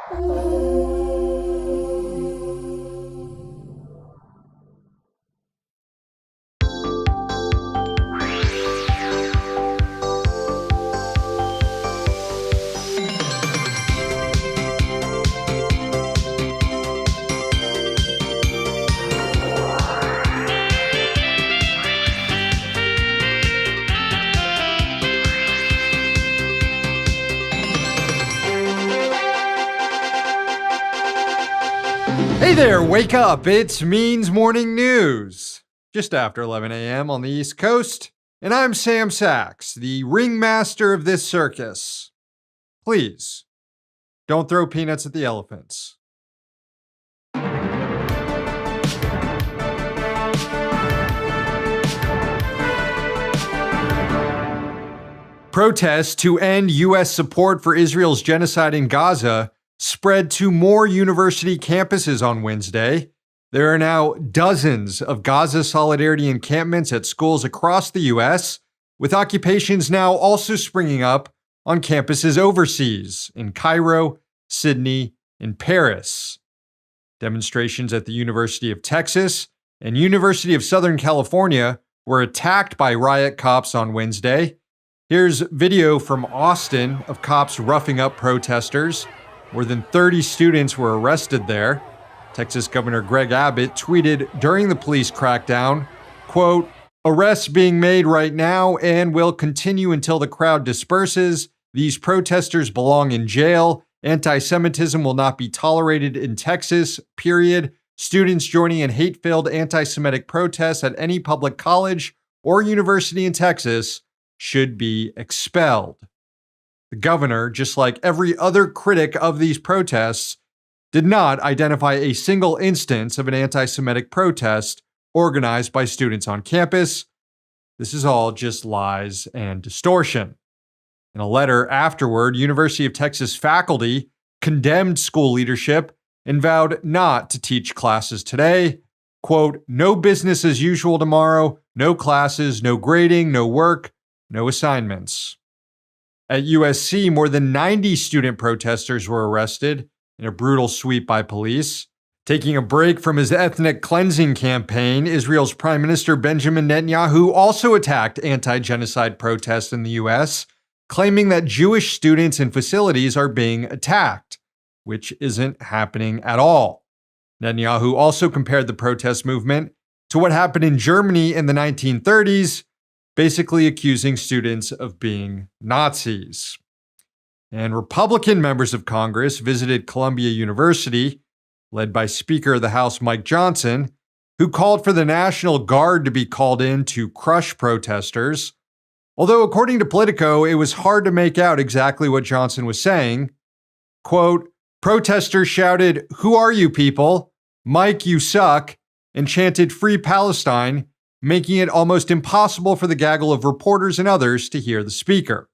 Hey there, wake up. It's Means Morning News. Just after 11 a.m. on the East Coast. And I'm Sam Sachs, the ringmaster of this circus. Please, don't throw peanuts at the elephants. Protests to end U.S. support for Israel's genocide in Gaza spread to more university campuses on Wednesday. There are now dozens of Gaza solidarity encampments at schools across the U.S., with occupations now also springing up on campuses overseas in Cairo, Sydney, and Paris. Demonstrations at the University of Texas and University of Southern California were attacked by riot cops on Wednesday. Here's video from Austin of cops roughing up protesters. More than 30 students were arrested there. Texas Governor Greg Abbott tweeted during the police crackdown, quote, "Arrests being made right now and will continue until the crowd disperses. These protesters belong in jail. Anti-Semitism will not be tolerated in Texas, period. Students joining in hate-filled anti-Semitic protests at any public college or university in Texas should be expelled." The governor, just like every other critic of these protests, did not identify a single instance of an anti-Semitic protest organized by students on campus. This is all just lies and distortion. In a letter afterward, University of Texas faculty condemned school leadership and vowed not to teach classes today. Quote, "No business as usual tomorrow, no classes, no grading, no work, no assignments." At USC, more than 90 student protesters were arrested in a brutal sweep by police. Taking a break from his ethnic cleansing campaign, Israel's Prime Minister Benjamin Netanyahu also attacked anti-genocide protests in the US, claiming that Jewish students and facilities are being attacked, which isn't happening at all. Netanyahu also compared the protest movement to what happened in Germany in the 1930s, basically accusing students of being Nazis. And Republican members of Congress visited Columbia University, led by Speaker of the House Mike Johnson, who called for the National Guard to be called in to crush protesters. Although, according to Politico, it was hard to make out exactly what Johnson was saying. Quote, "Protesters shouted, 'Who are you people? Mike, you suck,' and chanted 'Free Palestine,' making it almost impossible for the gaggle of reporters and others to hear the speaker."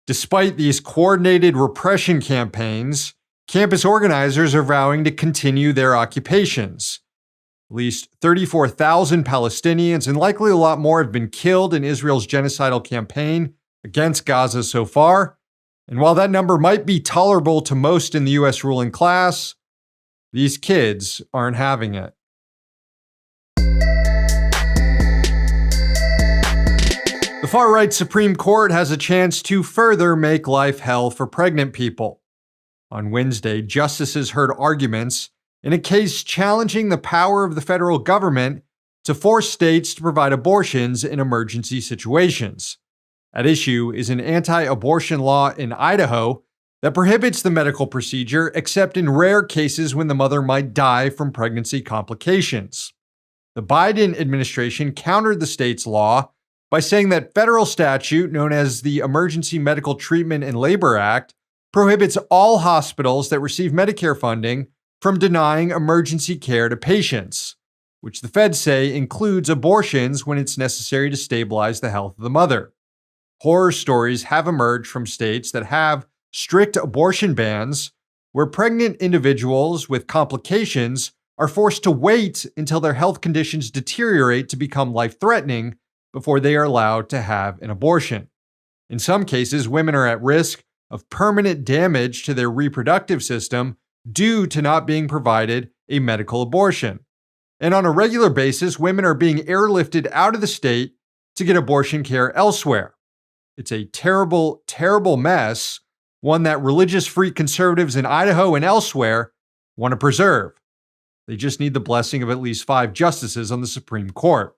Despite these coordinated repression campaigns, campus organizers are vowing to continue their occupations. At least 34,000 Palestinians and likely a lot more have been killed in Israel's genocidal campaign against Gaza so far. And while that number might be tolerable to most in the U.S. ruling class, these kids aren't having it. The far-right Supreme Court has a chance to further make life hell for pregnant people. On Wednesday, justices heard arguments in a case challenging the power of the federal government to force states to provide abortions in emergency situations. At issue is an anti-abortion law in Idaho that prohibits the medical procedure except in rare cases when the mother might die from pregnancy complications. The Biden administration countered the state's law by saying that federal statute known as the Emergency Medical Treatment and Labor Act prohibits all hospitals that receive Medicare funding from denying emergency care to patients, which the feds say includes abortions when it's necessary to stabilize the health of the mother. Horror stories have emerged from states that have strict abortion bans where pregnant individuals with complications are forced to wait until their health conditions deteriorate to become life-threatening before they are allowed to have an abortion. In some cases, women are at risk of permanent damage to their reproductive system due to not being provided a medical abortion. And on a regular basis, women are being airlifted out of the state to get abortion care elsewhere. It's a terrible, terrible mess, one that religious freak conservatives in Idaho and elsewhere want to preserve. They just need the blessing of at least 5 justices on the Supreme Court.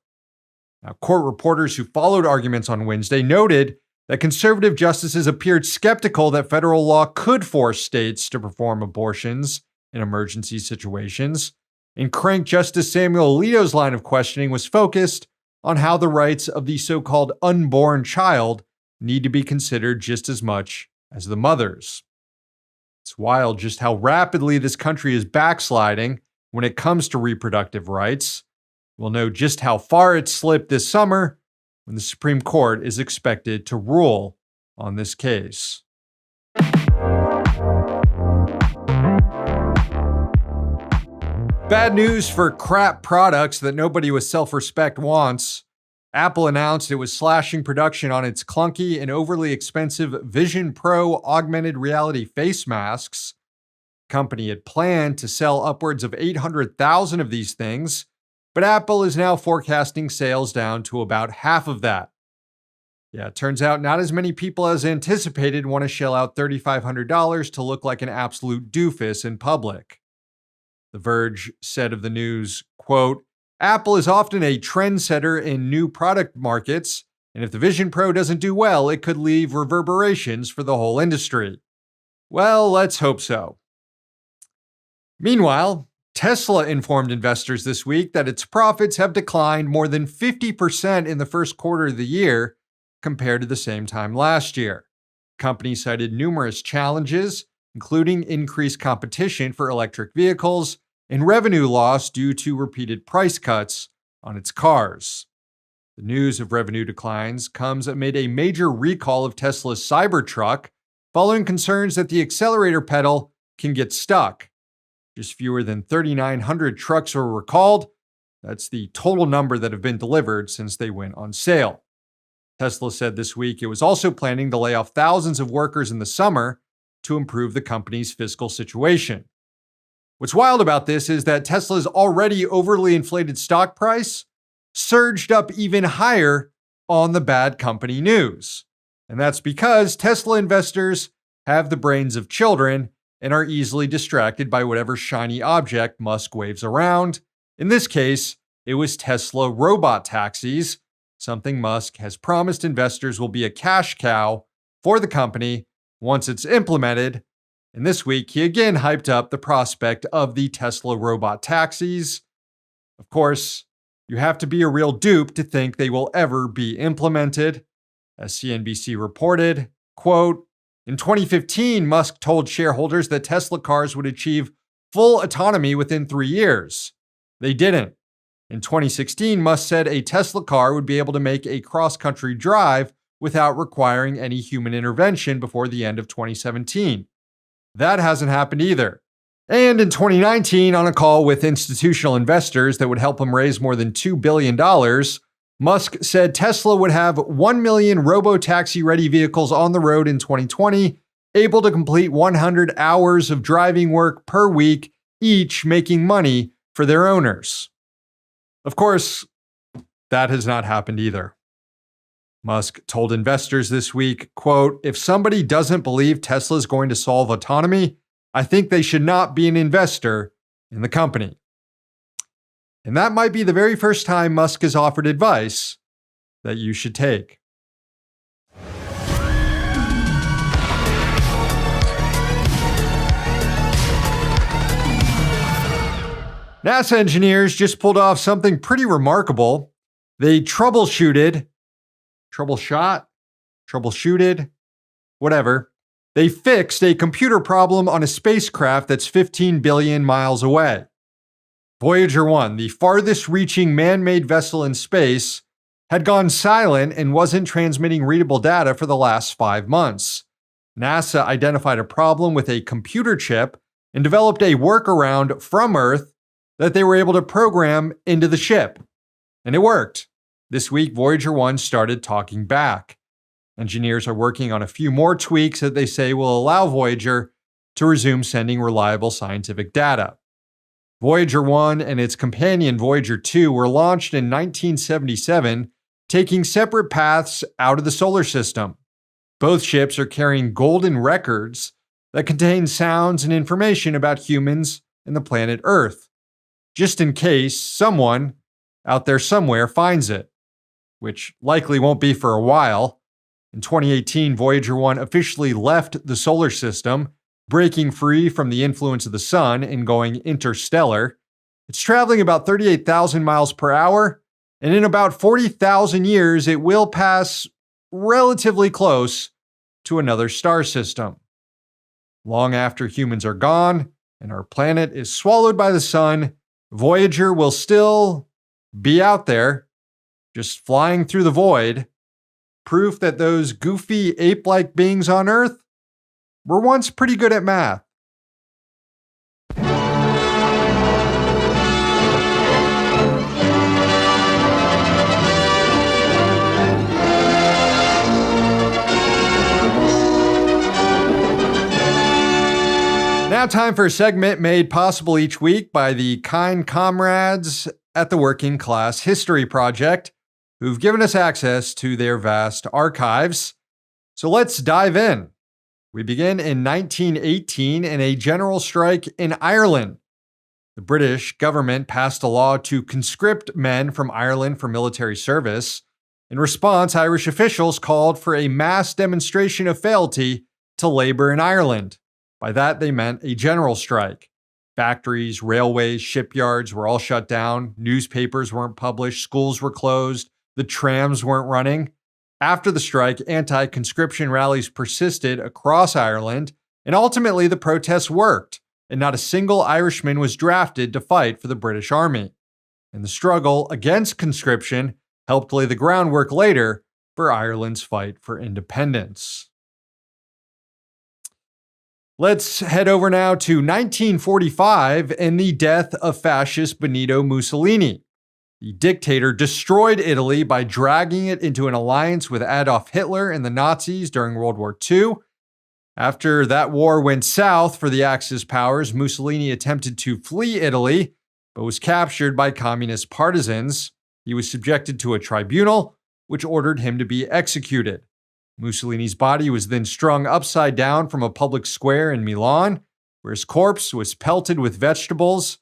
Now, court reporters who followed arguments on Wednesday noted that conservative justices appeared skeptical that federal law could force states to perform abortions in emergency situations, and crank Justice Samuel Alito's line of questioning was focused on how the rights of the so-called unborn child need to be considered just as much as the mother's. It's wild just how rapidly this country is backsliding when it comes to reproductive rights. We'll know just how far it slipped this summer when the Supreme Court is expected to rule on this case. Bad news for crap products that nobody with self-respect wants. Apple announced it was slashing production on its clunky and overly expensive Vision Pro augmented reality face masks. The company had planned to sell upwards of 800,000 of these things, but Apple is now forecasting sales down to about half of that. Yeah, it turns out not as many people as anticipated want to shell out $3,500 to look like an absolute doofus in public. The Verge said of the news, quote, Apple is often a trendsetter in new product markets, and if the Vision Pro doesn't do well, it could leave reverberations for the whole industry. Well, let's hope so. Meanwhile, Tesla informed investors this week that its profits have declined more than 50% in the first quarter of the year compared to the same time last year. The company cited numerous challenges, including increased competition for electric vehicles and revenue loss due to repeated price cuts on its cars. The news of revenue declines comes amid a major recall of Tesla's Cybertruck, following concerns that the accelerator pedal can get stuck. Just fewer than 3,900 trucks were recalled. That's the total number that have been delivered since they went on sale. Tesla said this week it was also planning to lay off thousands of workers in the summer to improve the company's fiscal situation. What's wild about this is that Tesla's already overly inflated stock price surged up even higher on the bad company news. And that's because Tesla investors have the brains of children and are easily distracted by whatever shiny object Musk waves around. In this case, it was Tesla robot taxis, something Musk has promised investors will be a cash cow for the company once it's implemented. And this week, he again hyped up the prospect of the Tesla robot taxis. Of course, you have to be a real dupe to think they will ever be implemented. As CNBC reported, quote, in 2015, Musk told shareholders that Tesla cars would achieve full autonomy within 3 years. They didn't. In 2016, Musk said a Tesla car would be able to make a cross-country drive without requiring any human intervention before the end of 2017. That hasn't happened either. And in 2019, on a call with institutional investors that would help him raise more than $2 billion, Musk said Tesla would have 1 million robo-taxi-ready vehicles on the road in 2020, able to complete 100 hours of driving work per week, each making money for their owners. Of course, that has not happened either. Musk told investors this week, quote, if somebody doesn't believe Tesla is going to solve autonomy, I think they should not be an investor in the company. And that might be the very first time Musk has offered advice that you should take. NASA engineers just pulled off something pretty remarkable. They troubleshooted, whatever. They fixed a computer problem on a spacecraft that's 15 billion miles away. Voyager 1, the farthest reaching man-made vessel in space, had gone silent and wasn't transmitting readable data for the last 5 months. NASA identified a problem with a computer chip and developed a workaround from Earth that they were able to program into the ship. And it worked. This week, Voyager 1 started talking back. Engineers are working on a few more tweaks that they say will allow Voyager to resume sending reliable scientific data. Voyager 1 and its companion Voyager 2 were launched in 1977, taking separate paths out of the solar system. Both ships are carrying golden records that contain sounds and information about humans and the planet Earth, just in case someone out there somewhere finds it, which likely won't be for a while. In 2018, Voyager 1 officially left the solar system, breaking free from the influence of the sun and going interstellar. It's traveling about 38,000 miles per hour, and in about 40,000 years, it will pass relatively close to another star system. Long after humans are gone and our planet is swallowed by the sun, Voyager will still be out there, just flying through the void. Proof that those goofy ape-like beings on Earth were once pretty good at math. Now time for a segment made possible each week by the kind comrades at the Working Class History Project, who've given us access to their vast archives. So let's dive in. We begin in 1918 in a general strike in Ireland. The British government passed a law to conscript men from Ireland for military service. In response, Irish officials called for a mass demonstration of fealty to labor in Ireland. By that, they meant a general strike. Factories, railways, shipyards were all shut down. Newspapers weren't published. Schools were closed. The trams weren't running. After the strike, anti-conscription rallies persisted across Ireland, and ultimately the protests worked, and not a single Irishman was drafted to fight for the British Army. And the struggle against conscription helped lay the groundwork later for Ireland's fight for independence. Let's head over now to 1945 and the death of fascist Benito Mussolini. The dictator destroyed Italy by dragging it into an alliance with Adolf Hitler and the Nazis during World War II. After that war went south for the Axis powers, Mussolini attempted to flee Italy, but was captured by communist partisans. He was subjected to a tribunal, which ordered him to be executed. Mussolini's body was then strung upside down from a public square in Milan, where his corpse was pelted with vegetables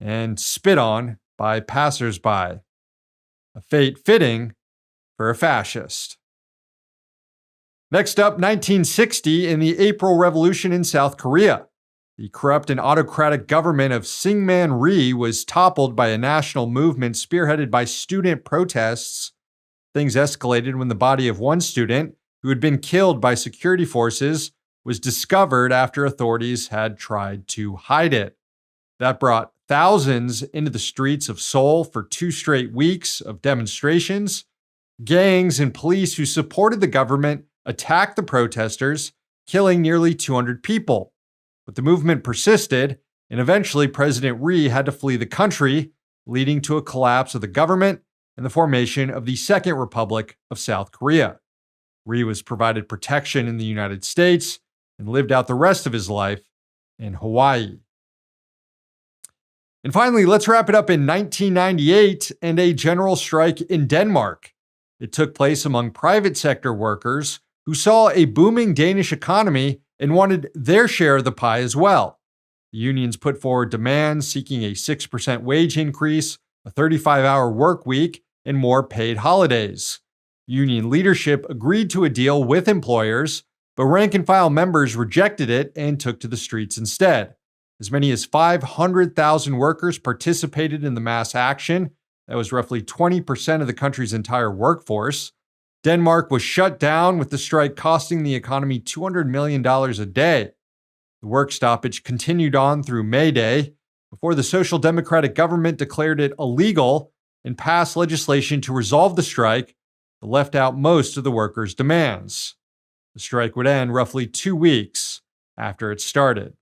and spit on by passersby. A fate fitting for a fascist. Next up, 1960 in the April Revolution in South Korea. The corrupt and autocratic government of Syngman Rhee was toppled by a national movement spearheaded by student protests. Things escalated when the body of one student, who had been killed by security forces, was discovered after authorities had tried to hide it. That brought thousands into the streets of Seoul for 2 straight weeks of demonstrations. Gangs and police who supported the government attacked the protesters, killing nearly 200 people. But the movement persisted, and eventually President Rhee had to flee the country, leading to a collapse of the government and the formation of the Second Republic of South Korea. Rhee was provided protection in the United States and lived out the rest of his life in Hawaii. And finally, let's wrap it up in 1998 and a general strike in Denmark. It took place among private sector workers who saw a booming Danish economy and wanted their share of the pie as well. The unions put forward demands seeking a 6% wage increase, a 35-hour work week, and more paid holidays. Union leadership agreed to a deal with employers, but rank-and-file members rejected it and took to the streets instead. As many as 500,000 workers participated in the mass action. That was roughly 20% of the country's entire workforce. Denmark was shut down, with the strike costing the economy $200 million a day. The work stoppage continued on through May Day, before the Social Democratic government declared it illegal and passed legislation to resolve the strike, but left out most of the workers' demands. The strike would end roughly 2 weeks after it started.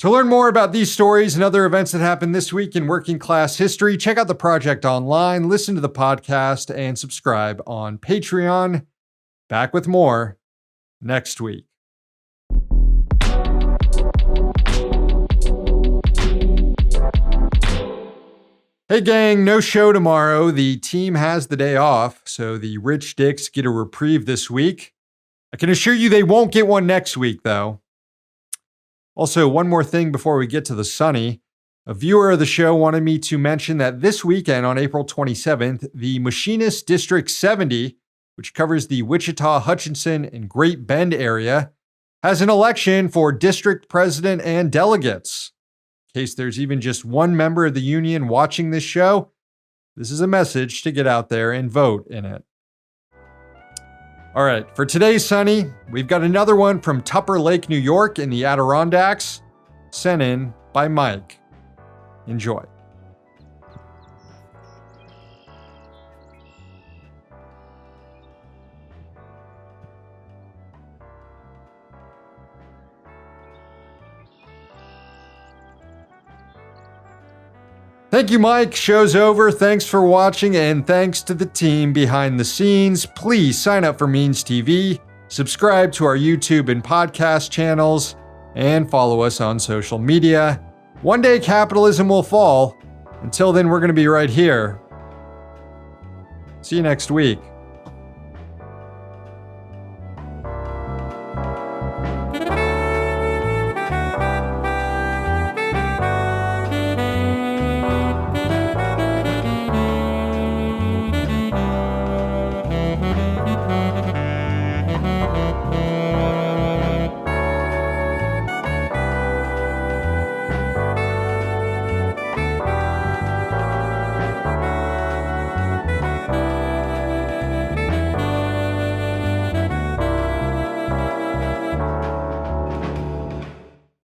To learn more about these stories and other events that happened this week in working class history, check out the project online, listen to the podcast, and subscribe on Patreon. Back with more next week. Hey gang, no show tomorrow. The team has the day off, so the rich dicks get a reprieve this week. I can assure you they won't get one next week, though. Also, one more thing before we get to the sunny. A viewer of the show wanted me to mention that this weekend on April 27th, the Machinist District 70, which covers the Wichita, Hutchinson, and Great Bend area, has an election for district president and delegates. In case there's even just one member of the union watching this show, this is a message to get out there and vote in it. All right, for today's Sunny, we've got another one from Tupper Lake, New York in the Adirondacks, sent in by Mike. Enjoy. Thank you, Mike. Show's over. Thanks for watching, and thanks to the team behind the scenes. Please sign up for Means TV, subscribe to our YouTube and podcast channels, and follow us on social media. One day capitalism will fall. Until then, we're going to be right here. See you next week.